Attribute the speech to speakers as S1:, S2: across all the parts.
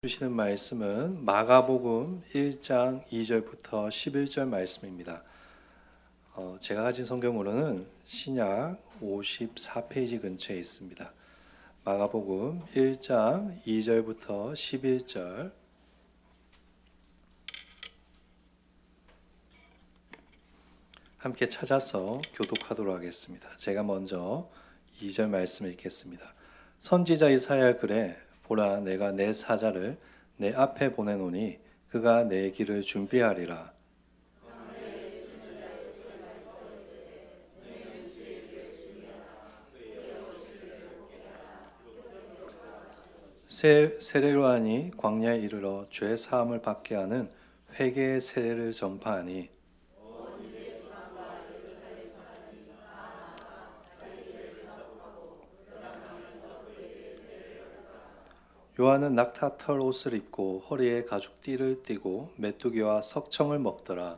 S1: 주시는 말씀은 마가복음 1장 2절부터 11절 말씀입니다. 제가 가진 성경으로는 신약 54페이지 근처에 있습니다. 마가복음 1장 2절부터 11절. 함께 찾아서 교독하도록 하겠습니다. 제가 먼저 2절 말씀을 읽겠습니다. 선지자 이사야 글에 보라, 내가 내 사자를 내 앞에 보내노니 그가 내 길을 준비하리라. 세례요한이 광야에 이르러 죄 사함을 받게 하는 회개의 세례를 전파하니 요한은 낙타털 옷을 입고 허리에 가죽띠를 띠고 메뚜기와 석청을 먹더라.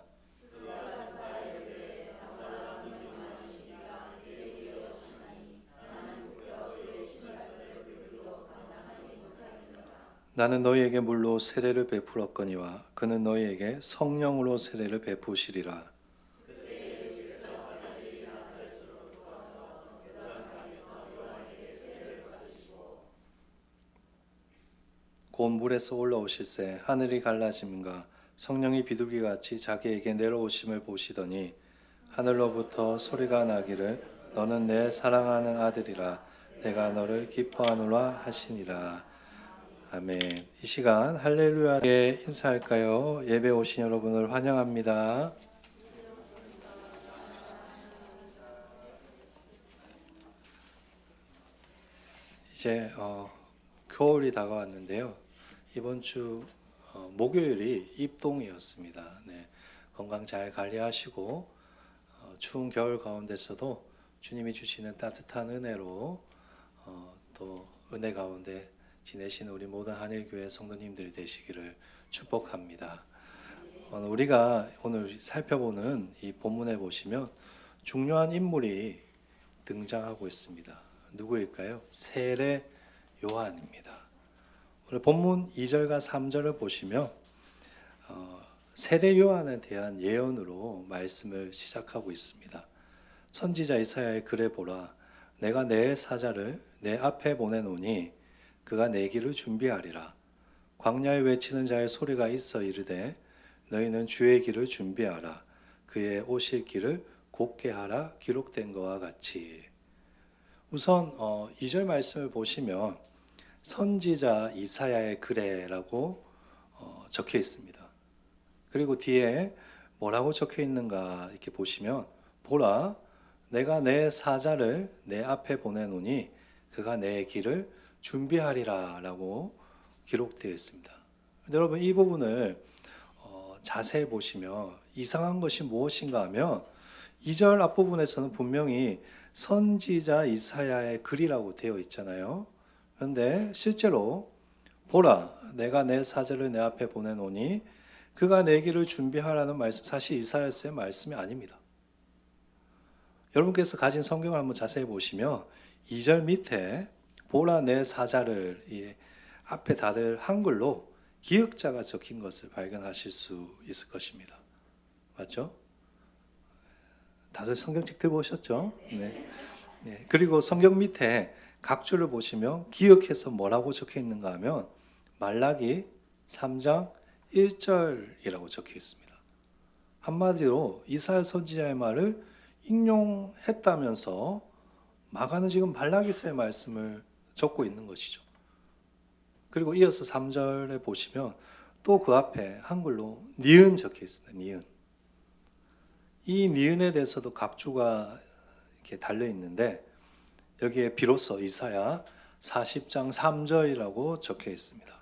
S1: 나는 너희에게 물로 세례를 베풀었거니와 그는 너희에게 성령으로 세례를 베푸시리라. 곧 물에서 올라오실새 하늘이 갈라짐과 성령이 비둘기같이 자기에게 내려오심을 보시더니 하늘로부터 소리가 나기를 너는 내 사랑하는 아들이라 내가 너를 기뻐하노라 하시니라. 아멘. 이 시간 할렐루야에 인사할까요? 예배 오신 여러분을 환영합니다. 이제 겨울이 다가왔는데요. 이번 주 목요일이 입동이었습니다. 네, 건강 잘 관리하시고 추운 겨울 가운데서도 주님이 주시는 따뜻한 은혜로 또 은혜 가운데 지내시는 우리 모든 한일교회 성도님들이 되시기를 축복합니다. 우리가 오늘 살펴보는 이 본문에 보시면 중요한 인물이 등장하고 있습니다. 누구일까요? 세례 요한입니다. 오늘 본문 2절과 3절을 보시면 세례 요한에 대한 예언으로 말씀을 시작하고 있습니다. 선지자 이사야의 글에 보라, 내가 내 사자를 내 앞에 보내노니 그가 내 길을 준비하리라. 광야에 외치는 자의 소리가 있어 이르되 너희는 주의 길을 준비하라. 그의 오실 길을 곧게 하라. 기록된 것과 같이. 우선 2절 말씀을 보시면 선지자 이사야의 글에라고 적혀 있습니다. 그리고 뒤에 뭐라고 적혀 있는가 이렇게 보시면 보라, 내가 내 사자를 내 앞에 보내노니 그가 내 길을 준비하리라 라고 기록되어 있습니다. 여러분, 이 부분을 자세히 보시면 이상한 것이 무엇인가 하면 2절 앞부분에서는 분명히 선지자 이사야의 글이라고 되어 있잖아요. 그런데 실제로 보라, 내가 내 사자를 내 앞에 보내노니 그가 내 길을 준비하라는 말씀, 사실 이사야서의 말씀이 아닙니다. 여러분께서 가진 성경을 한번 자세히 보시면 2절 밑에 보라 내 사자를 이 앞에 다들 한글로 기역자가 적힌 것을 발견하실 수 있을 것입니다. 맞죠? 다들 성경책 들고 오셨죠? 네. 네. 그리고 성경 밑에 각 줄을 보시면 기역해서 뭐라고 적혀 있는가 하면 말라기 3장 1절이라고 적혀 있습니다. 한마디로 이사야 선지자의 말을 인용했다면서 마가는 지금 말라기서의 말씀을 적고 있는 것이죠. 그리고 이어서 3절에 보시면 또 그 앞에 한글로 니은 적혀 있습니다. 니은. 이 니은에 대해서도 각주가 이렇게 달려 있는데 여기에 비로소 이사야 40장 3절이라고 적혀 있습니다.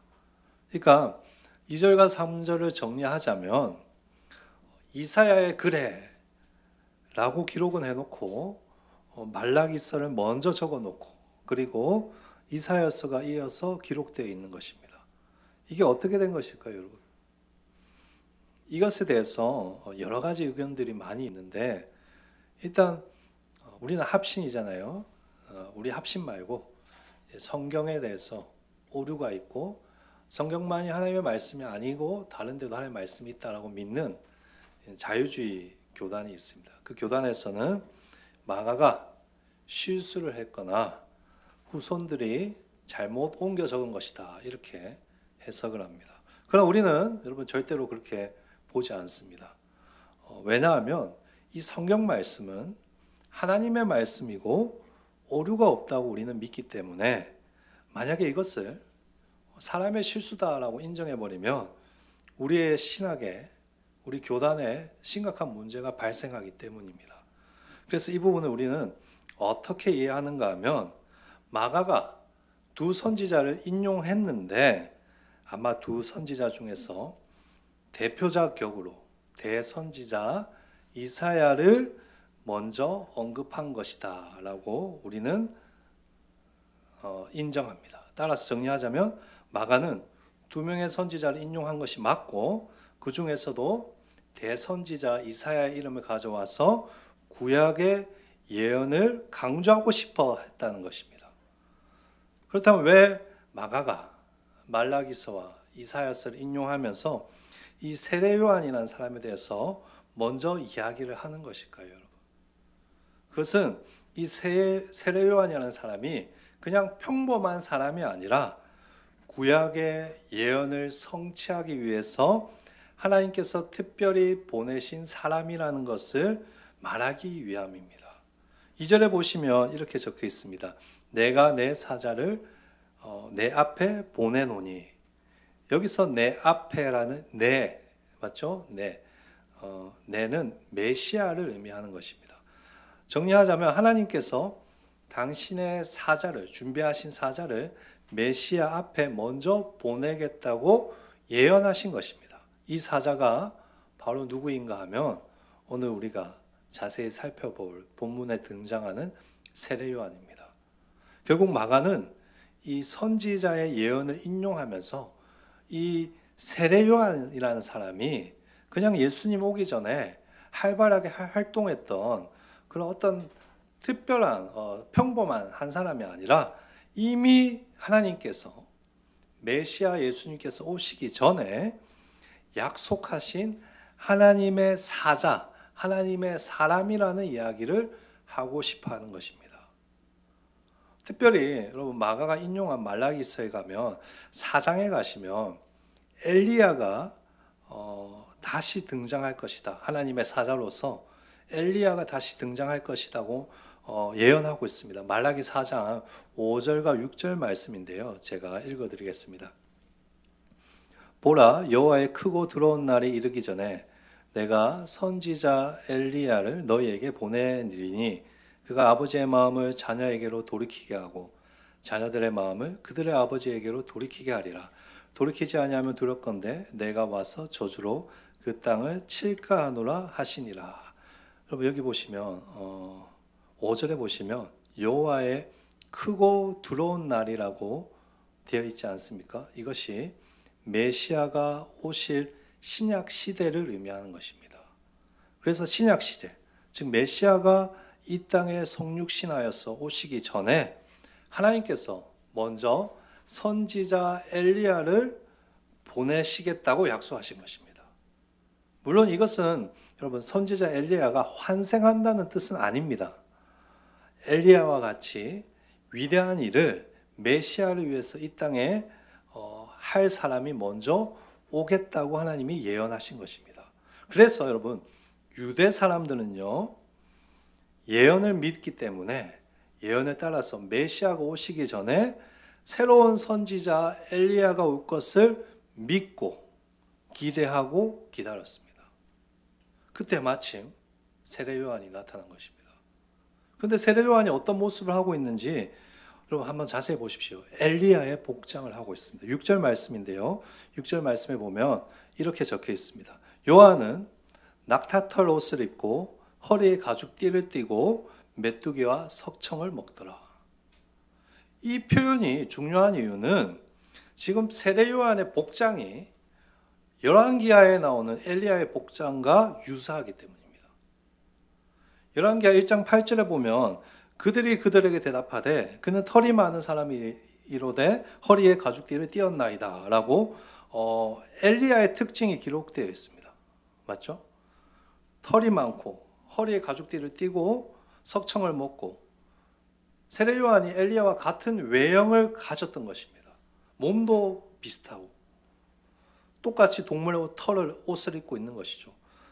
S1: 그러니까 2절과 3절을 정리하자면 이사야의 글에 라고 기록은 해놓고 말라기서를 먼저 적어놓고 그리고 이사야서가 이어서 기록되어 있는 것입니다. 이게 어떻게 된 것일까요, 여러분? 이것에 대해서 여러 가지 의견들이 많이 있는데 일단 우리는 합신이잖아요. 우리 합신 말고 성경에 대해서 오류가 있고 성경만이 하나님의 말씀이 아니고 다른 데도 하나님의 말씀이 있다라고 믿는 자유주의 교단이 있습니다. 그 교단에서는 마가가 실수를 했거나 후손들이 잘못 옮겨 적은 것이다 이렇게 해석을 합니다. 그러나 우리는 여러분 절대로 그렇게 보지 않습니다. 왜냐하면 이 성경 말씀은 하나님의 말씀이고 오류가 없다고 우리는 믿기 때문에 만약에 이것을 사람의 실수다라고 인정해버리면 우리의 신학에 우리 교단에 심각한 문제가 발생하기 때문입니다. 그래서 이 부분을 우리는 어떻게 이해하는가 하면 마가가 두 선지자를 인용했는데 아마 두 선지자 중에서 대표자 격으로 대선지자 이사야를 먼저 언급한 것이다 라고 우리는 인정합니다. 따라서 정리하자면 마가는 두 명의 선지자를 인용한 것이 맞고 그 중에서도 대선지자 이사야의 이름을 가져와서 구약의 예언을 강조하고 싶어 했다는 것입니다. 그렇다면 왜 마가가 말라기서와 이사야서를 인용하면서 이 세례 요한이라는 사람에 대해서 먼저 이야기를 하는 것일까요, 여러분? 그것은 이 세례 요한이라는 사람이 그냥 평범한 사람이 아니라 구약의 예언을 성취하기 위해서 하나님께서 특별히 보내신 사람이라는 것을 말하기 위함입니다. 2절에 보시면 이렇게 적혀 있습니다. 내가 내 사자를 내 앞에 보내노니. 여기서 내 앞에라는 내 맞죠? 내는 메시아를 의미하는 것입니다. 정리하자면 하나님께서 당신의 사자를 준비하신 사자를 메시아 앞에 먼저 보내겠다고 예언하신 것입니다. 이 사자가 바로 누구인가 하면 오늘 우리가 자세히 살펴볼 본문에 등장하는 세례 요한입니다. 결국 마가는 이 선지자의 예언을 인용하면서 이 세례 요한이라는 사람이 그냥 예수님 오기 전에 활발하게 활동했던 그런 어떤 특별한 평범한 한 사람이 아니라 이미 하나님께서 메시아 예수님께서 오시기 전에 약속하신 하나님의 사자, 하나님의 사람이라는 이야기를 하고 싶어 하는 것입니다. 특별히 여러분 마가가 인용한 말라기서에 가면 4장에 가시면 엘리야가 다시 등장할 것이다. 하나님의 사자로서 엘리야가 다시 등장할 것이라고 예언하고 있습니다. 말라기 4장 5절과 6절 말씀인데요. 제가 읽어드리겠습니다. 보라, 여호와의 크고 두려운 날이 이르기 전에 내가 선지자 엘리야를 너희에게 보내리니 그가 아버지의 마음을 자녀에게로 돌이키게 하고 자녀들의 마음을 그들의 아버지에게로 돌이키게 하리라. 돌이키지 아니하면 두렵건대 내가 와서 저주로 그 땅을 칠까 하노라 하시니라. 여러분 여기 보시면 5절에 보시면 여호와의 크고 두려운 날이라고 되어 있지 않습니까? 이것이 메시아가 오실 신약 시대를 의미하는 것입니다. 그래서 신약 시대, 즉 메시아가 이 땅에 성육신하여서 오시기 전에 하나님께서 먼저 선지자 엘리야를 보내시겠다고 약속하신 것입니다. 물론 이것은 여러분 선지자 엘리야가 환생한다는 뜻은 아닙니다. 엘리야와 같이 위대한 일을 메시아를 위해서 이 땅에 할 사람이 먼저 오겠다고 하나님이 예언하신 것입니다. 그래서 여러분 유대 사람들은요 예언을 믿기 때문에 예언에 따라서 메시아가 오시기 전에 새로운 선지자 엘리야가 올 것을 믿고 기대하고 기다렸습니다. 그때 마침 세례 요한이 나타난 것입니다. 그런데 세례 요한이 어떤 모습을 하고 있는지 여러분 한번 자세히 보십시오. 엘리야의 복장을 하고 있습니다. 6절 말씀인데요. 6절 말씀에 보면 이렇게 적혀 있습니다. 요한은 낙타털 옷을 입고 허리에 가죽띠를 띠고 메뚜기와 석청을 먹더라. 이 표현이 중요한 이유는 지금 세례 요한의 복장이 열왕기하에 나오는 엘리야의 복장과 유사하기 때문입니다. 열왕기하 1장 8절에 보면 그들이 그들에게 대답하되 그는 털이 많은 사람이 이르되 허리에 가죽띠를 띠었나이다 라고 엘리야의 특징이 기록되어 있습니다. 맞죠? 털이 많고 허리에 가죽띠를 띠고 석청을 먹고 세례 요한이 엘리야와 같은 외형을 가졌던 것입니다. 몸도 비슷하고 똑같이 동물의 옷을 입고 있는 것이죠.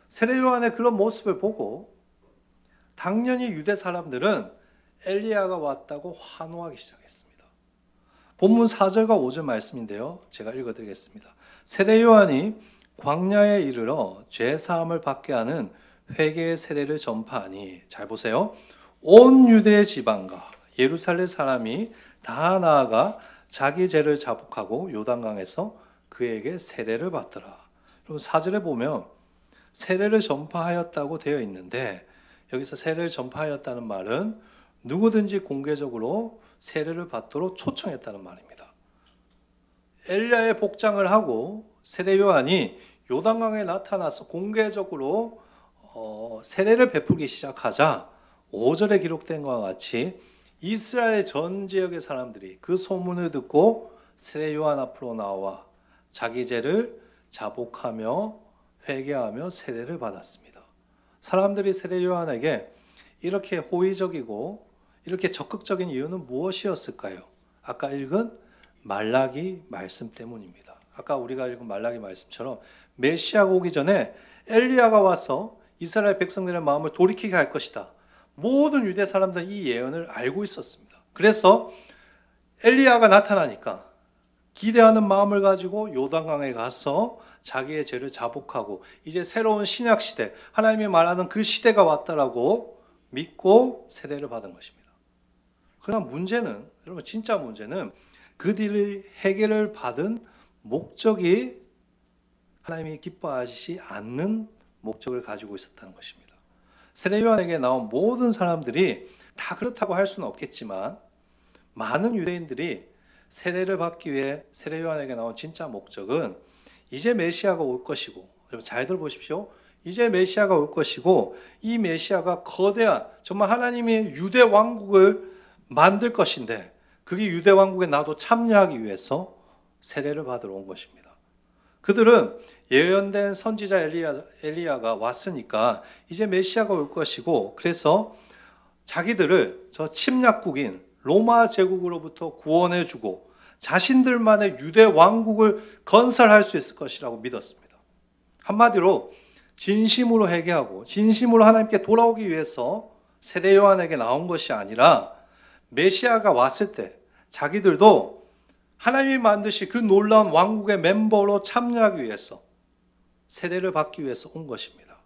S1: 세례 요한의 그런 모습을 보고 당연히 유대 사람들은 엘리야가 왔다고 환호하기 시작했습니다. 본문 4절과 5절 말씀인데요. 제가 읽어드리겠습니다. 세례 요한이 광야에 이르러 죄 사함을 받게 하는 회개의 세례를 전파하니, 잘 보세요. 온 유대 지방과 예루살렘 사람이 다 나아가 자기 죄를 자복하고 요단강에서 그에게 세례를 받더라. 그리고 4절에 보면 세례를 전파하였다고 되어 있는데, 여기서 세례를 전파하였다는 말은 누구든지 공개적으로 세례를 받도록 초청했다는 말입니다. 엘리야의 복장을 하고 세례 요한이 요단강에 나타나서 공개적으로 세례를 베풀기 시작하자 5절에 기록된 것과 같이 이스라엘 전 지역의 사람들이 그 소문을 듣고 세례 요한 앞으로 나와 자기 죄를 자복하며 회개하며 세례를 받았습니다. 사람들이 세례 요한에게 이렇게 호의적이고 이렇게 적극적인 이유는 무엇이었을까요? 아까 읽은 말라기 말씀 때문입니다. 아까 우리가 읽은 말라기 말씀처럼 메시아가 오기 전에 엘리야가 와서 이스라엘 백성들의 마음을 돌이키게 할 것이다. 모든 유대 사람들은 이 예언을 알고 있었습니다. 그래서 엘리야가 나타나니까 기대하는 마음을 가지고 요단강에 가서 자기의 죄를 자복하고 이제 새로운 신약 시대, 하나님이 말하는 그 시대가 왔다라고 믿고 세례를 받은 것입니다. 그러나 문제는, 여러분 진짜 문제는 그들이 회개를 받은 목적이 하나님이 기뻐하시지 않는 목적을 가지고 있었다는 것입니다. 세례 요한에게 나온 모든 사람들이 다 그렇다고 할 수는 없겠지만 많은 유대인들이 세례를 받기 위해 세례 요한에게 나온 진짜 목적은 이제 메시아가 올 것이고, 여러분 잘 들어보십시오. 이제 메시아가 올 것이고 이 메시아가 거대한 정말 하나님이 유대 왕국을 만들 것인데 그게 유대 왕국에 나도 참여하기 위해서 세례를 받으러 온 것입니다. 그들은 예언된 선지자 엘리야가 왔으니까 이제 메시아가 올 것이고, 그래서 자기들을 저 침략국인 로마 제국으로부터 구원해주고 자신들만의 유대 왕국을 건설할 수 있을 것이라고 믿었습니다. 한마디로 진심으로 회개하고 진심으로 하나님께 돌아오기 위해서 세례 요한에게 나온 것이 아니라 메시아가 왔을 때 자기들도 하나님이 만드신 그 놀라운 왕국의 멤버로 참여하기 위해서 세례를 받기 위해서 온 것입니다.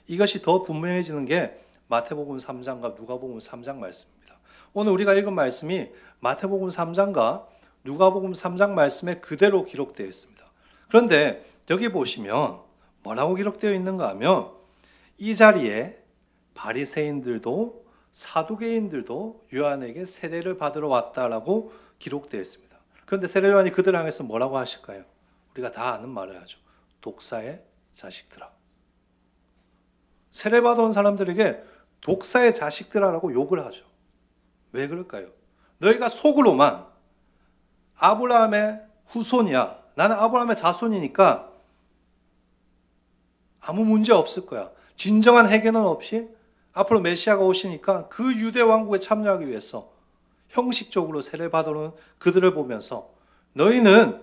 S1: 이것이 더 분명해지는 게 마태복음 3장과 누가복음 3장 말씀입니다. 오늘 우리가 읽은 말씀이 마태복음 3장과 누가복음 3장 말씀에 그대로 기록되어 있습니다. 그런데 여기 보시면 뭐라고 기록되어 있는가 하면 이 자리에 바리새인들도 사두개인들도 요한에게 세례를 받으러 왔다라고 기록되어 있습니다. 그런데 세례 요한이 그들 향해서 뭐라고 하실까요? 우리가 다 아는 말을 하죠. 독사의 자식들아. 세례 받아온 사람들에게 독사의 자식들아라고 욕을 하죠. 왜 그럴까요? 너희가 속으로만 아브라함의 후손이야. 나는 아브라함의 자손이니까 아무 문제 없을 거야. 진정한 회개는 없이 앞으로 메시아가 오시니까 그 유대 왕국에 참여하기 위해서 형식적으로 세례 받아오는 그들을 보면서 너희는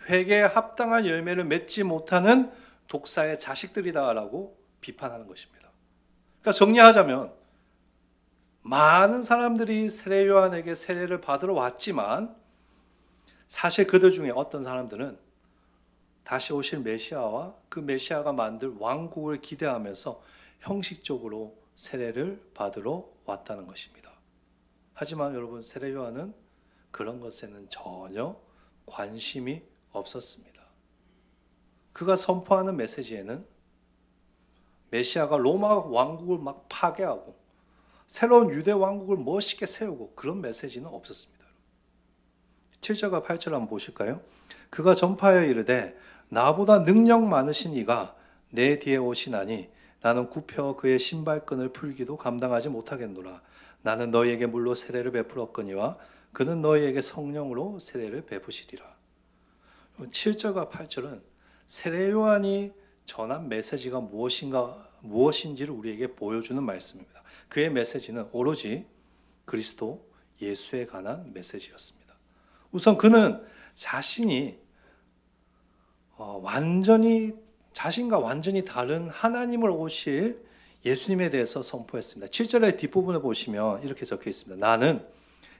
S1: 회개에 합당한 열매를 맺지 못하는 독사의 자식들이다라고 비판하는 것입니다. 그러니까 정리하자면 많은 사람들이 세례 요한에게 세례를 받으러 왔지만 사실 그들 중에 어떤 사람들은 다시 오실 메시아와 그 메시아가 만들 왕국을 기대하면서 형식적으로 세례를 받으러 왔다는 것입니다. 하지만 여러분, 세례 요한은 그런 것에는 전혀 관심이 없었습니다. 그가 선포하는 메시지에는 메시아가 로마 왕국을 막 파괴하고 새로운 유대 왕국을 멋있게 세우고 그런 메시지는 없었습니다. 7절과 8절 한번 보실까요? 그가 전파하여 이르되 나보다 능력 많으신 이가 내 뒤에 오시나니 나는 굽혀 그의 신발끈을 풀기도 감당하지 못하겠노라. 나는 너희에게 물로 세례를 베풀었거니와 그는 너희에게 성령으로 세례를 베푸시리라. 7절과 8절은 세례 요한이 전한 메시지가 무엇인지를 우리에게 보여주는 말씀입니다. 그의 메시지는 오로지 그리스도 예수에 관한 메시지였습니다. 우선 그는 자신이 자신과 완전히 다른 하나님을 오실 예수님에 대해서 선포했습니다. 7절의 뒷부분을 보시면 이렇게 적혀 있습니다. 나는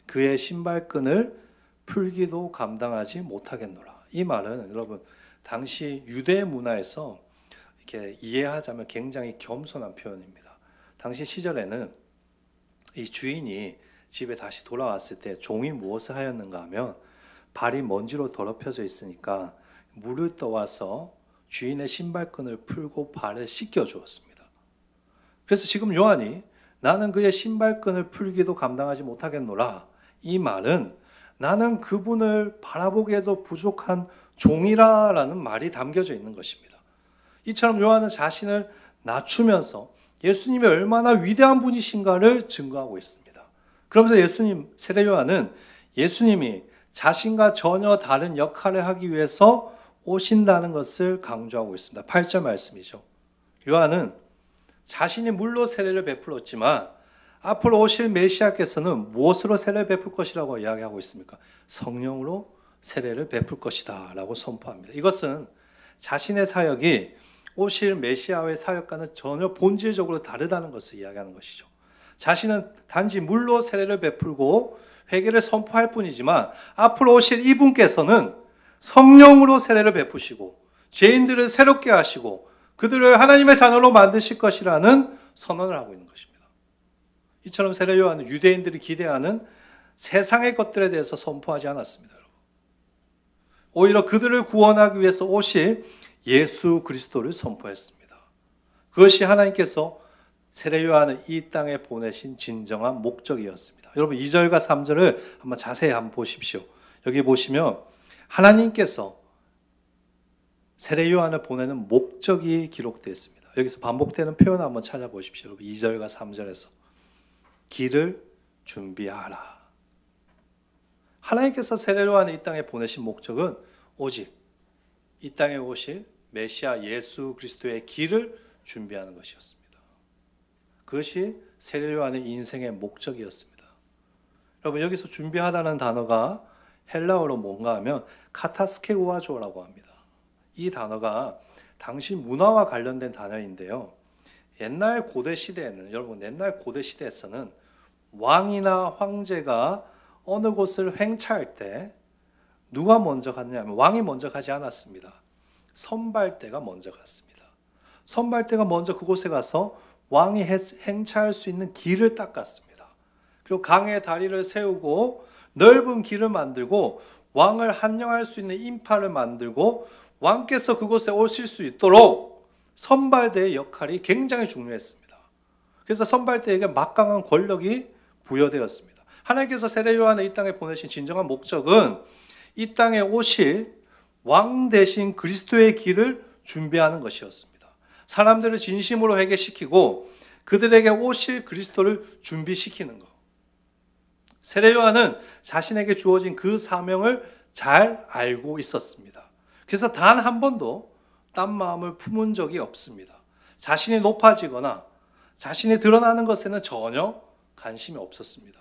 S1: 그의 신발끈을 풀기도 감당하지 못하겠노라. 이 말은 여러분 당시 유대 문화에서 이렇게 이해하자면 굉장히 겸손한 표현입니다. 당시 시절에는 이 주인이 집에 다시 돌아왔을 때 종이 무엇을 하였는가 하면 발이 먼지로 더럽혀져 있으니까 물을 떠와서 주인의 신발끈을 풀고 발을 씻겨 주었습니다. 그래서 지금 요한이 나는 그의 신발끈을 풀기도 감당하지 못하겠노라. 이 말은 나는 그분을 바라보기에도 부족한 종이라라는 말이 담겨져 있는 것입니다. 이처럼 요한은 자신을 낮추면서 예수님이 얼마나 위대한 분이신가를 증거하고 있습니다. 그러면서 세례 요한은 예수님이 자신과 전혀 다른 역할을 하기 위해서 오신다는 것을 강조하고 있습니다. 8절 말씀이죠. 요한은 자신이 물로 세례를 베풀었지만 앞으로 오실 메시아께서는 무엇으로 세례를 베풀 것이라고 이야기하고 있습니까? 성령으로 세례를 베풀 것이다 라고 선포합니다. 이것은 자신의 사역이 오실 메시아의 사역과는 전혀 본질적으로 다르다는 것을 이야기하는 것이죠. 자신은 단지 물로 세례를 베풀고 회개를 선포할 뿐이지만 앞으로 오실 이분께서는 성령으로 세례를 베푸시고 죄인들을 새롭게 하시고 그들을 하나님의 자녀로 만드실 것이라는 선언을 하고 있는 것입니다. 이처럼 세례 요한은 유대인들이 기대하는 세상의 것들에 대해서 선포하지 않았습니다. 여러분. 오히려 그들을 구원하기 위해서 오실 예수 그리스도를 선포했습니다. 그것이 하나님께서 세례 요한을 이 땅에 보내신 진정한 목적이었습니다. 여러분 2절과 3절을 한번 자세히 한번 보십시오. 여기 보시면 하나님께서 세례 요한을 보내는 목적이 기록되어 있습니다. 여기서 반복되는 표현을 한번 찾아보십시오. 여러분 2절과 3절에서 길을 준비하라. 하나님께서 세례 요한을 이 땅에 보내신 목적은 오직 이 땅에 오실 메시아 예수 그리스도의 길을 준비하는 것이었습니다. 그것이 세례 요한의 인생의 목적이었습니다. 여러분 여기서 준비하다는 단어가 헬라어로 뭔가 하면 카타스케우아조라고 합니다. 이 단어가 당시 문화와 관련된 단어인데요. 옛날 고대 시대에서는 왕이나 황제가 어느 곳을 횡차할 때 누가 먼저 갔냐면 왕이 먼저 가지 않았습니다. 선발대가 먼저 갔습니다. 선발대가 먼저 그곳에 가서 왕이 행차할 수 있는 길을 닦았습니다. 그리고 강에 다리를 세우고 넓은 길을 만들고 왕을 환영할 수 있는 인파를 만들고 왕께서 그곳에 오실 수 있도록 선발대의 역할이 굉장히 중요했습니다. 그래서 선발대에게 막강한 권력이 부여되었습니다. 하나님께서 세례 요한을 이 땅에 보내신 진정한 목적은 이 땅에 오실 왕 대신 그리스도의 길을 준비하는 것이었습니다. 사람들을 진심으로 회개시키고 그들에게 오실 그리스도를 준비시키는 것. 세례 요한은 자신에게 주어진 그 사명을 잘 알고 있었습니다. 그래서 단 한 번도 딴 마음을 품은 적이 없습니다. 자신이 높아지거나 자신이 드러나는 것에는 전혀 관심이 없었습니다.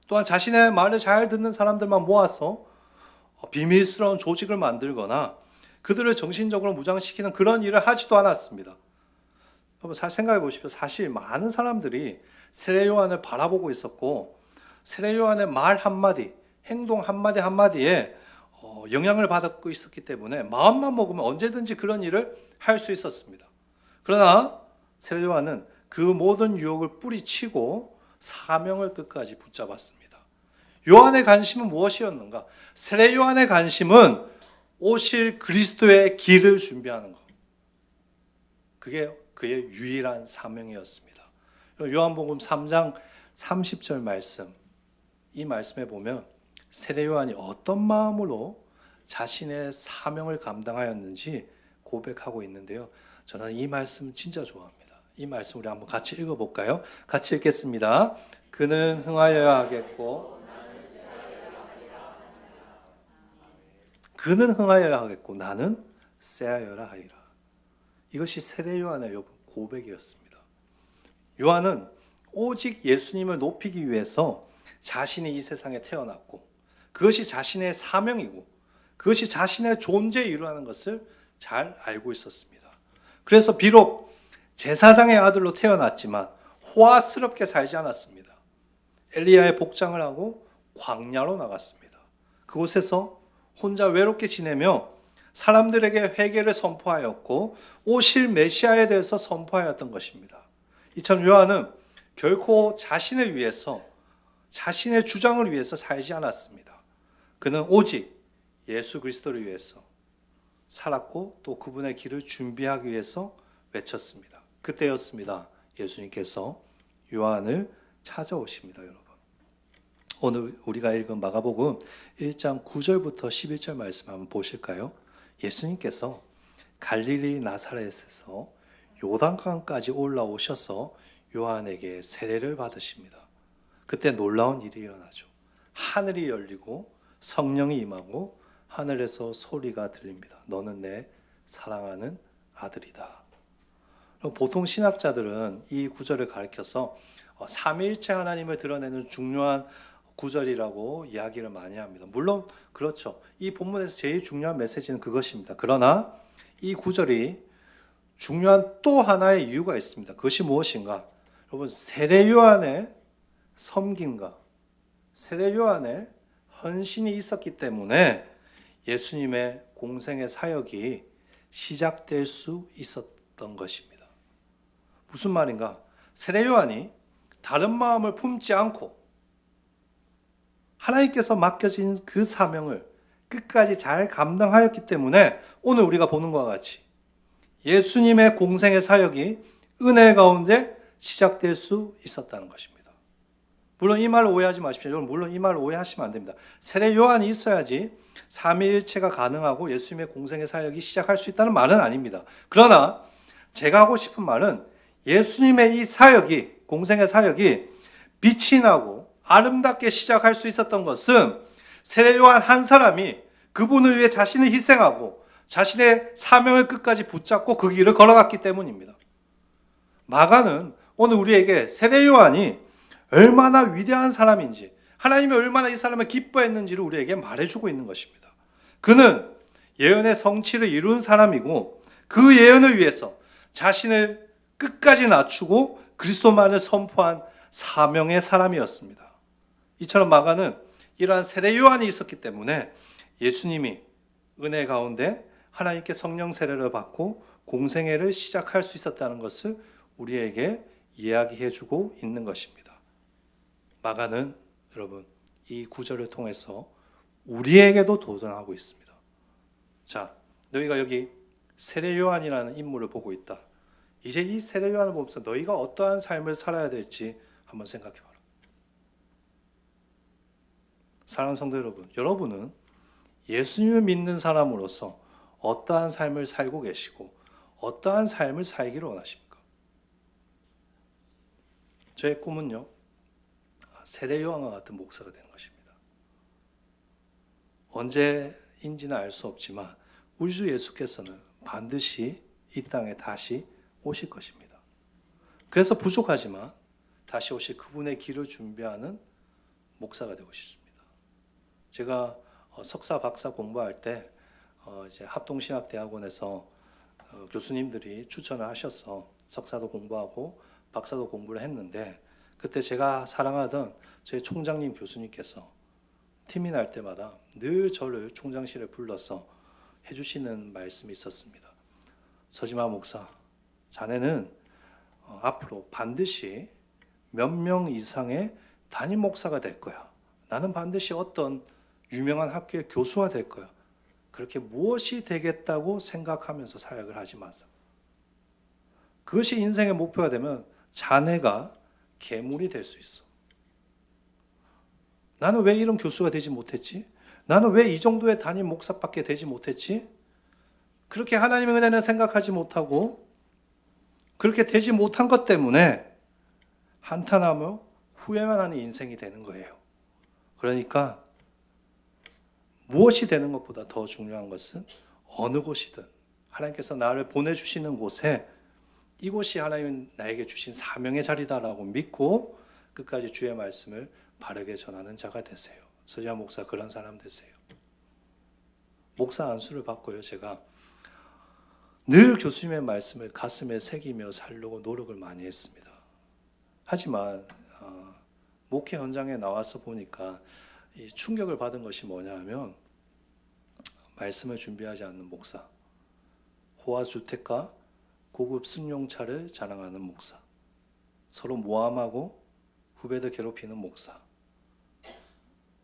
S1: 또한 자신의 말을 잘 듣는 사람들만 모아서 비밀스러운 조직을 만들거나 그들을 정신적으로 무장시키는 그런 일을 하지도 않았습니다. 여러분 잘 생각해 보십시오. 사실 많은 사람들이 세례 요한을 바라보고 있었고 세례 요한의 말 한마디, 행동 한마디 한마디에 영향을 받고 있었기 때문에 마음만 먹으면 언제든지 그런 일을 할 수 있었습니다. 그러나 세례 요한은 그 모든 유혹을 뿌리치고 사명을 끝까지 붙잡았습니다. 요한의 관심은 무엇이었는가? 세례 요한의 관심은 오실 그리스도의 길을 준비하는 것. 그게 그의 유일한 사명이었습니다. 요한복음 3장 30절 말씀, 이 말씀에 보면 세례 요한이 어떤 마음으로 자신의 사명을 감당하였는지 고백하고 있는데요. 저는 이 말씀 진짜 좋아합니다. 이 말씀 우리 한번 같이 읽어볼까요? 같이 읽겠습니다. 그는 흥하여야 하겠고 그는 흥하여야 하겠고 나는 쎄하여라 하리라. 이것이 세례 요한의 고백이었습니다. 요한은 오직 예수님을 높이기 위해서 자신이 이 세상에 태어났고 그것이 자신의 사명이고 그것이 자신의 존재에 이루어가는 것을 잘 알고 있었습니다. 그래서 비록 제사장의 아들로 태어났지만 호화스럽게 살지 않았습니다. 엘리야의 복장을 하고 광야로 나갔습니다. 그곳에서 혼자 외롭게 지내며 사람들에게 회개를 선포하였고 오실 메시아에 대해서 선포하였던 것입니다. 이처럼 요한은 결코 자신을 위해서 자신의 주장을 위해서 살지 않았습니다. 그는 오직 예수 그리스도를 위해서 살았고 또 그분의 길을 준비하기 위해서 외쳤습니다. 그때였습니다. 예수님께서 요한을 찾아오십니다, 여러분. 오늘 우리가 읽은 마가복음 1장 9절부터 11절 말씀 한번 보실까요? 예수님께서 갈릴리 나사렛에서 요단강까지 올라오셔서 요한에게 세례를 받으십니다. 그때 놀라운 일이 일어나죠. 하늘이 열리고 성령이 임하고 하늘에서 소리가 들립니다. 너는 내 사랑하는 아들이다. 보통 신학자들은 이 구절을 가리켜서 삼위일체 하나님을 드러내는 중요한 구절이라고 이야기를 많이 합니다. 물론 그렇죠. 이 본문에서 제일 중요한 메시지는 그것입니다. 그러나 이 구절이 중요한 또 하나의 이유가 있습니다. 그것이 무엇인가? 여러분, 세례 요한의 섬김과 세례 요한의 헌신이 있었기 때문에 예수님의 공생의 사역이 시작될 수 있었던 것입니다. 무슨 말인가? 세례 요한이 다른 마음을 품지 않고 하나님께서 맡겨진 그 사명을 끝까지 잘 감당하였기 때문에 오늘 우리가 보는 것과 같이 예수님의 공생의 사역이 은혜 가운데 시작될 수 있었다는 것입니다. 물론 이 말을 오해하지 마십시오. 여러분, 물론 이 말을 오해하시면 안 됩니다. 세례 요한이 있어야지 삼위일체가 가능하고 예수님의 공생의 사역이 시작할 수 있다는 말은 아닙니다. 그러나 제가 하고 싶은 말은 예수님의 이 사역이, 공생의 사역이 빛이 나고 아름답게 시작할 수 있었던 것은 세례 요한 한 사람이 그분을 위해 자신을 희생하고 자신의 사명을 끝까지 붙잡고 그 길을 걸어갔기 때문입니다. 마가는 오늘 우리에게 세례 요한이 얼마나 위대한 사람인지, 하나님이 얼마나 이 사람을 기뻐했는지를 우리에게 말해주고 있는 것입니다. 그는 예언의 성취를 이룬 사람이고 그 예언을 위해서 자신을 끝까지 낮추고 그리스도만을 선포한 사명의 사람이었습니다. 이처럼 마가는 이러한 세례 요한이 있었기 때문에 예수님이 은혜 가운데 하나님께 성령 세례를 받고 공생애를 시작할 수 있었다는 것을 우리에게 이야기해 주고 있는 것입니다. 마가는 여러분 이 구절을 통해서 우리에게도 도전하고 있습니다. 자, 너희가 여기 세례 요한이라는 인물을 보고 있다. 이제 이 세례 요한을 보면서 너희가 어떠한 삶을 살아야 될지 한번 생각해 봐라. 사랑하는 성도 여러분, 여러분은 예수님을 믿는 사람으로서 어떠한 삶을 살고 계시고 어떠한 삶을 살기를 원하십니까? 저의 꿈은요, 세례 요한과 같은 목사가 되는 것입니다. 언제인지는 알 수 없지만 우리 주 예수께서는 반드시 이 땅에 다시 오실 것입니다. 그래서 부족하지만 다시 오실 그분의 길을 준비하는 목사가 되고 싶습니다. 제가 석사, 박사 공부할 때 이제 합동신학대학원에서 교수님들이 추천을 하셔서 석사도 공부하고 박사도 공부를 했는데 그때 제가 사랑하던 저희 총장님 교수님께서 팀이 날 때마다 늘 저를 총장실에 불러서 해주시는 말씀이 있었습니다. 서지마 목사, 자네는 앞으로 반드시 몇 명 이상의 담임 목사가 될 거야. 나는 반드시 어떤 유명한 학교의 교수가 될 거야. 그렇게 무엇이 되겠다고 생각하면서 사역을 하지 마세요. 그것이 인생의 목표가 되면 자네가 괴물이 될 수 있어. 나는 왜 이런 교수가 되지 못했지? 나는 왜 이 정도의 담임 목사밖에 되지 못했지? 그렇게 하나님의 은혜는 생각하지 못하고 그렇게 되지 못한 것 때문에 한탄하며 후회만 하는 인생이 되는 거예요. 그러니까 무엇이 되는 것보다 더 중요한 것은 어느 곳이든 하나님께서 나를 보내주시는 곳에 이곳이 하나님 나에게 주신 사명의 자리다라고 믿고 끝까지 주의 말씀을 바르게 전하는 자가 되세요. 서지환 목사 그런 사람 되세요. 목사 안수를 받고요. 제가 늘 교수님의 말씀을 가슴에 새기며 살려고 노력을 많이 했습니다. 하지만 목회 현장에 나와서 보니까 이 충격을 받은 것이 뭐냐 하면 말씀을 준비하지 않는 목사, 호화주택과 고급 승용차를 자랑하는 목사, 서로 모함하고 후배들 괴롭히는 목사,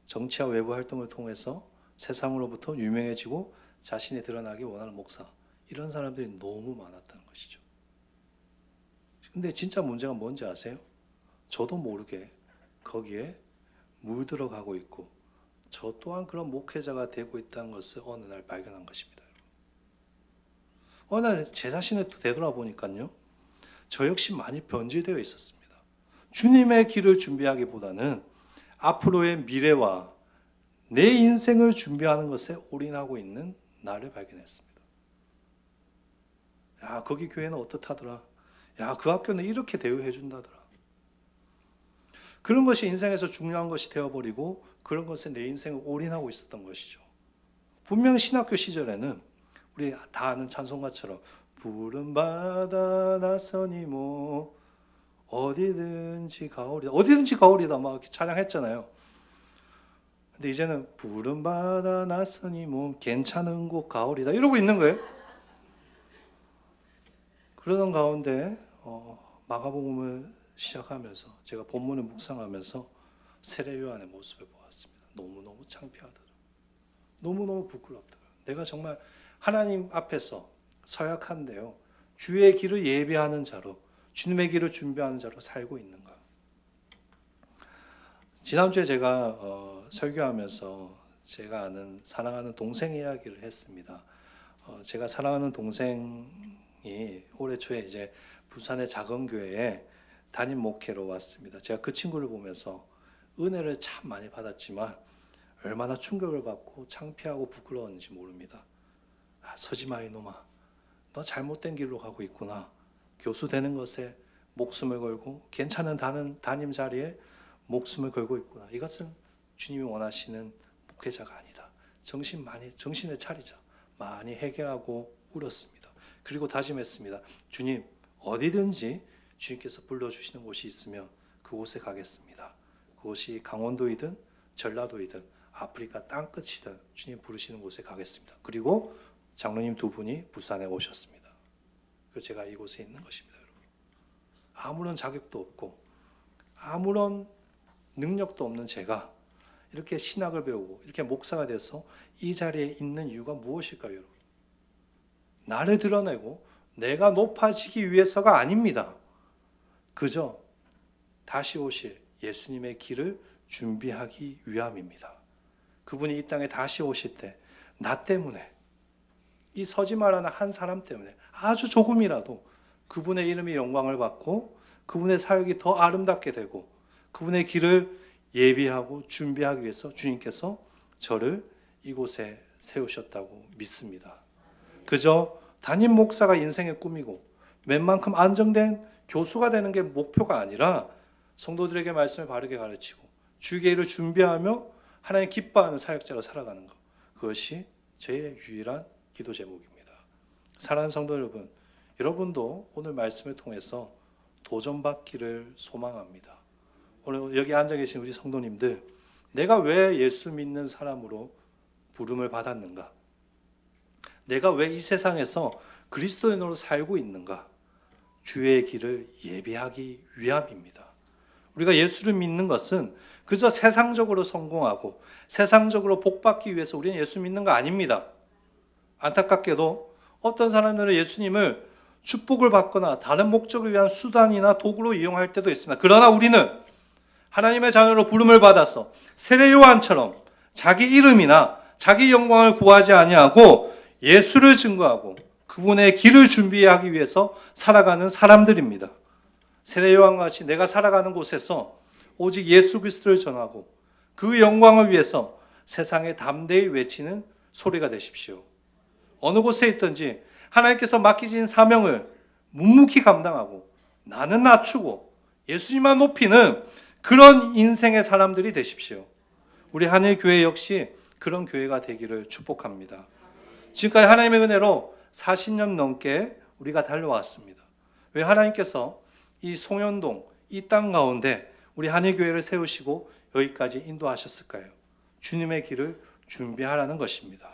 S1: 정치와 외부 활동을 통해서 세상으로부터 유명해지고 자신이 드러나기 원하는 목사, 이런 사람들이 너무 많았다는 것이죠. 근데 진짜 문제가 뭔지 아세요? 저도 모르게 거기에 물들어가고 있고 저 또한 그런 목회자가 되고 있다는 것을 어느 날 발견한 것입니다. 어느 날 제 자신을 되돌아보니까요, 저 역시 많이 변질되어 있었습니다. 주님의 길을 준비하기보다는 앞으로의 미래와 내 인생을 준비하는 것에 올인하고 있는 나를 발견했습니다. 야, 거기 교회는 어떻다더라. 야, 그 학교는 이렇게 대우해 준다더라. 그런 것이 인생에서 중요한 것이 되어버리고 그런 것에 내 인생을 올인하고 있었던 것이죠. 분명 신학교 시절에는 우리 다 아는 찬송가처럼 푸른 바다 나서니 뭐 어디든지 가오리다, 어디든지 가오리다 막 이렇게 찬양했잖아요. 근데 이제는 푸른 바다 나서니 뭐 괜찮은 곳 가오리다 이러고 있는 거예요. 그러던 가운데 마가복음을 시작하면서 제가 본문을 묵상하면서 세례 요한의 모습을 보았습니다. 너무너무 창피하더라. 너무너무 부끄럽더라. 내가 정말 하나님 앞에서 서약한데요, 주의 길을 예비하는 자로, 주님의 길을 준비하는 자로 살고 있는가. 지난주에 제가 설교하면서 제가 아는 사랑하는 동생 이야기를 했습니다. 제가 사랑하는 동생이 올해 초에 이제 부산의 작은 교회에 담임 목회로 왔습니다. 제가 그 친구를 보면서 은혜를 참 많이 받았지만 얼마나 충격을 받고 창피하고 부끄러웠는지 모릅니다. 아, 서지마 이놈아, 너 잘못된 길로 가고 있구나. 교수 되는 것에 목숨을 걸고 괜찮은 담임 자리에 목숨을 걸고 있구나. 이것은 주님이 원하시는 목회자가 아니다. 정신을 차리자. 많이 회개하고 울었습니다. 그리고 다짐했습니다. 주님, 어디든지 주님께서 불러주시는 곳이 있으면 그곳에 가겠습니다. 그곳이 강원도이든 전라도이든 아프리카 땅끝이든 주님 부르시는 곳에 가겠습니다. 그리고 장로님 두 분이 부산에 오셨습니다. 그래서 제가 이곳에 있는 것입니다. 여러분. 아무런 자격도 없고 아무런 능력도 없는 제가 이렇게 신학을 배우고 이렇게 목사가 돼서 이 자리에 있는 이유가 무엇일까요? 여러분? 나를 드러내고 내가 높아지기 위해서가 아닙니다. 그저 다시 오실 예수님의 길을 준비하기 위함입니다. 그분이 이 땅에 다시 오실 때 나 때문에, 이 서지마라는 한 사람 때문에 아주 조금이라도 그분의 이름이 영광을 받고 그분의 사역이 더 아름답게 되고 그분의 길을 예비하고 준비하기 위해서 주님께서 저를 이곳에 세우셨다고 믿습니다. 그저 담임 목사가 인생의 꿈이고 웬만큼 안정된 교수가 되는 게 목표가 아니라 성도들에게 말씀을 바르게 가르치고 주의 길을 준비하며 하나님 기뻐하는 사역자로 살아가는 것, 그것이 제 유일한 기도 제목입니다. 사랑하는 성도 여러분, 여러분도 오늘 말씀을 통해서 도전받기를 소망합니다. 오늘 여기 앉아 계신 우리 성도님들, 내가 왜 예수 믿는 사람으로 부름을 받았는가? 내가 왜 이 세상에서 그리스도인으로 살고 있는가? 주의 길을 예비하기 위함입니다. 우리가 예수를 믿는 것은 그저 세상적으로 성공하고 세상적으로 복받기 위해서 우리는 예수 믿는 거 아닙니다. 안타깝게도 어떤 사람들은 예수님을 축복을 받거나 다른 목적을 위한 수단이나 도구로 이용할 때도 있습니다. 그러나 우리는 하나님의 자녀로 부름을 받아서 세례 요한처럼 자기 이름이나 자기 영광을 구하지 아니하고 예수를 증거하고 그분의 길을 준비하기 위해서 살아가는 사람들입니다. 세례 요한과 같이 내가 살아가는 곳에서 오직 예수 그리스도를 전하고 그 영광을 위해서 세상에 담대히 외치는 소리가 되십시오. 어느 곳에 있든지 하나님께서 맡기신 사명을 묵묵히 감당하고 나는 낮추고 예수님만 높이는 그런 인생의 사람들이 되십시오. 우리 한일교회 역시 그런 교회가 되기를 축복합니다. 지금까지 하나님의 은혜로 40년 넘게 우리가 달려왔습니다. 왜 하나님께서 이 송현동, 이 땅 가운데 우리 한일교회를 세우시고 여기까지 인도하셨을까요? 주님의 길을 준비하라는 것입니다.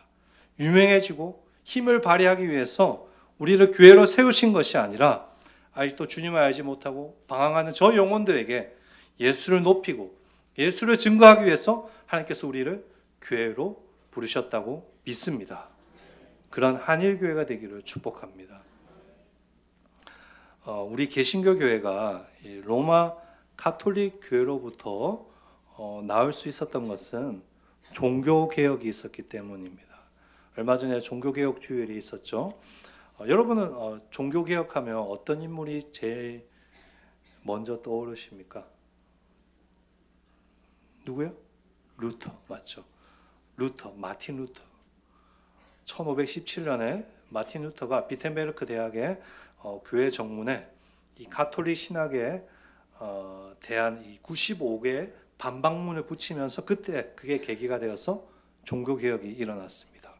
S1: 유명해지고 힘을 발휘하기 위해서 우리를 교회로 세우신 것이 아니라 아직도 주님을 알지 못하고 방황하는 저 영혼들에게 예수를 높이고 예수를 증거하기 위해서 하나님께서 우리를 교회로 부르셨다고 믿습니다. 그런 한일교회가 되기를 축복합니다. 우리 개신교 교회가 로마 가톨릭 교회로부터 나올 수 있었던 것은 종교개혁이 있었기 때문입니다. 얼마 전에 종교개혁 주일이 있었죠. 여러분은 종교개혁하면 어떤 인물이 제일 먼저 떠오르십니까? 누구요? 루터, 맞죠? 루터, 마틴 루터. 1517년에 마틴 루터가 비텐베르크 대학의 교회 정문에 이 가톨릭 신학에 대한 이 95개의 반박문을 붙이면서 그때 그게 계기가 되어서 종교개혁이 일어났습니다.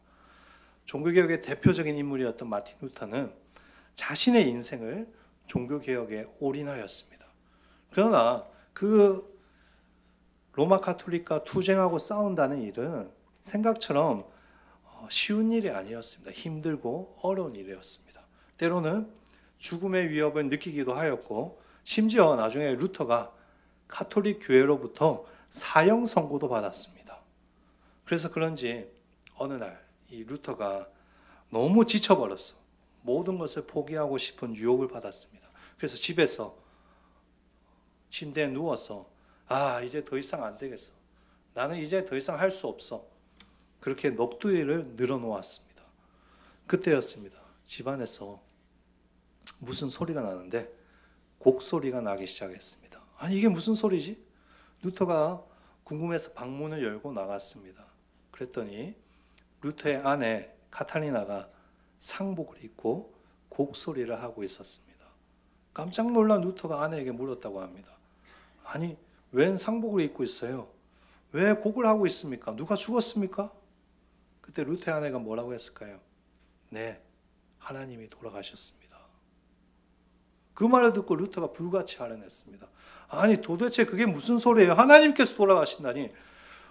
S1: 종교개혁의 대표적인 인물이었던 마틴 루터는 자신의 인생을 종교개혁에 올인하였습니다. 그러나 그 로마 가톨릭과 투쟁하고 싸운다는 일은 생각처럼 쉬운 일이 아니었습니다. 힘들고 어려운 일이었습니다. 때로는 죽음의 위협을 느끼기도 하였고 심지어 나중에 루터가 가톨릭 교회로부터 사형 선고도 받았습니다. 그래서 그런지 어느 날 이 루터가 너무 지쳐버렸어. 모든 것을 포기하고 싶은 유혹을 받았습니다. 그래서 집에서 침대에 누워서 이제 더 이상 안 되겠어. 나는 이제 더 이상 할 수 없어. 그렇게 넋두리를 늘어놓았습니다. 그때였습니다. 집안에서 무슨 소리가 나는데 곡소리가 나기 시작했습니다. 이게 무슨 소리지? 루터가 궁금해서 방문을 열고 나갔습니다. 그랬더니 루터의 아내 카탈리나가 상복을 입고 곡소리를 하고 있었습니다. 깜짝 놀란 루터가 아내에게 물었다고 합니다. 아니, 웬 상복을 입고 있어요? 왜 곡을 하고 있습니까? 누가 죽었습니까? 그때 루터의 아내가 뭐라고 했을까요? 네, 하나님이 돌아가셨습니다. 그 말을 듣고 루터가 불같이 알아냈습니다. 아니, 도대체 그게 무슨 소리예요? 하나님께서 돌아가신다니.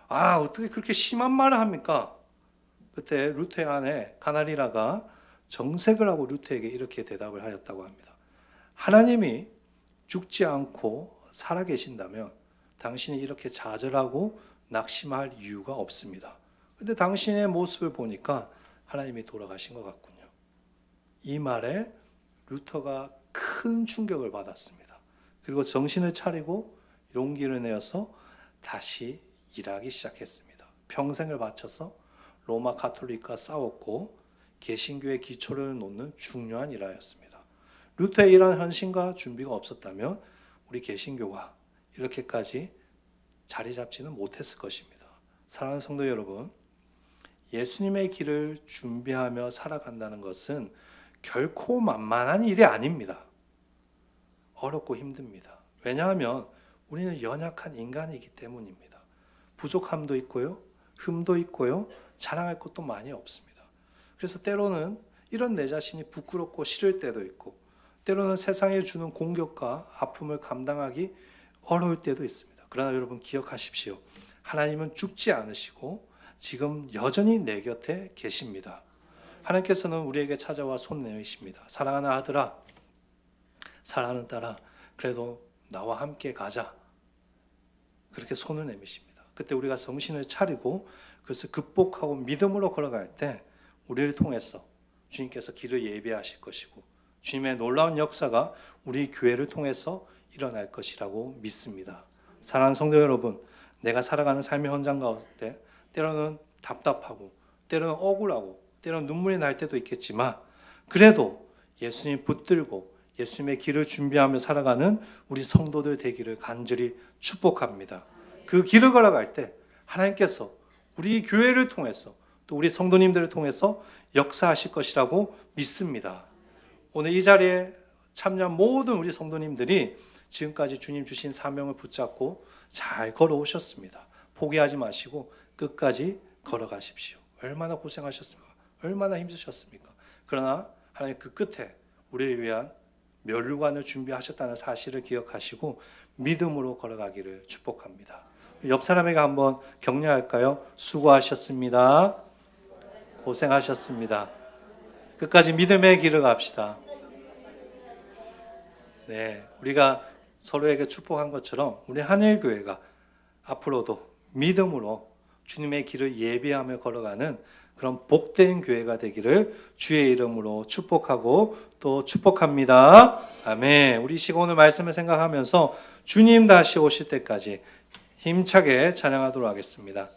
S1: 어떻게 그렇게 심한 말을 합니까? 그때 루터의 아내 카탈리나가 정색을 하고 루터에게 이렇게 대답을 하였다고 합니다. 하나님이 죽지 않고 살아계신다면 당신이 이렇게 좌절하고 낙심할 이유가 없습니다. 그런데 당신의 모습을 보니까 하나님이 돌아가신 것 같군요. 이 말에 루터가 큰 충격을 받았습니다. 그리고 정신을 차리고 용기를 내어서 다시 일하기 시작했습니다. 평생을 바쳐서 로마 가톨릭과 싸웠고 개신교의 기초를 놓는 중요한 일하였습니다. 루터의 이러한 헌신과 준비가 없었다면 우리 개신교가 이렇게까지 자리 잡지는 못했을 것입니다. 사랑하는 성도 여러분, 예수님의 길을 준비하며 살아간다는 것은 결코 만만한 일이 아닙니다. 어렵고 힘듭니다. 왜냐하면 우리는 연약한 인간이기 때문입니다. 부족함도 있고요, 흠도 있고요, 자랑할 것도 많이 없습니다. 그래서 때로는 이런 내 자신이 부끄럽고 싫을 때도 있고, 때로는 세상에 주는 공격과 아픔을 감당하기 어려울 때도 있습니다. 그러나 여러분 기억하십시오. 하나님은 죽지 않으시고 지금 여전히 내 곁에 계십니다. 하나님께서는 우리에게 찾아와 손 내미십니다. 사랑하는 아들아, 사랑하는 딸아, 그래도 나와 함께 가자. 그렇게 손을 내미십니다. 그때 우리가 정신을 차리고 그것을 극복하고 믿음으로 걸어갈 때 우리를 통해서 주님께서 길을 예비하실 것이고 주님의 놀라운 역사가 우리 교회를 통해서 일어날 것이라고 믿습니다. 사랑하는 성도 여러분, 내가 살아가는 삶의 현장 가운데 때로는 답답하고 때로는 억울하고 때로는 눈물이 날 때도 있겠지만 그래도 예수님 붙들고 예수님의 길을 준비하며 살아가는 우리 성도들 되기를 간절히 축복합니다. 그 길을 걸어갈 때 하나님께서 우리 교회를 통해서 또 우리 성도님들을 통해서 역사하실 것이라고 믿습니다. 오늘 이 자리에 참여한 모든 우리 성도님들이 지금까지 주님 주신 사명을 붙잡고 잘 걸어오셨습니다. 포기하지 마시고 끝까지 걸어가십시오. 얼마나 고생하셨습니까? 얼마나 힘드셨습니까? 그러나 하나님 그 끝에 우리를 위한 멸류관을 준비하셨다는 사실을 기억하시고 믿음으로 걸어가기를 축복합니다. 옆 사람에게 한번 격려할까요? 수고하셨습니다. 고생하셨습니다. 끝까지 믿음의 길을 갑시다. 네, 우리가 서로에게 축복한 것처럼 우리 한일교회가 앞으로도 믿음으로 주님의 길을 예비하며 걸어가는 그런 복된 교회가 되기를 주의 이름으로 축복하고 또 축복합니다. 아멘. 우리 시간 오늘 말씀을 생각하면서 주님 다시 오실 때까지 힘차게 찬양하도록 하겠습니다.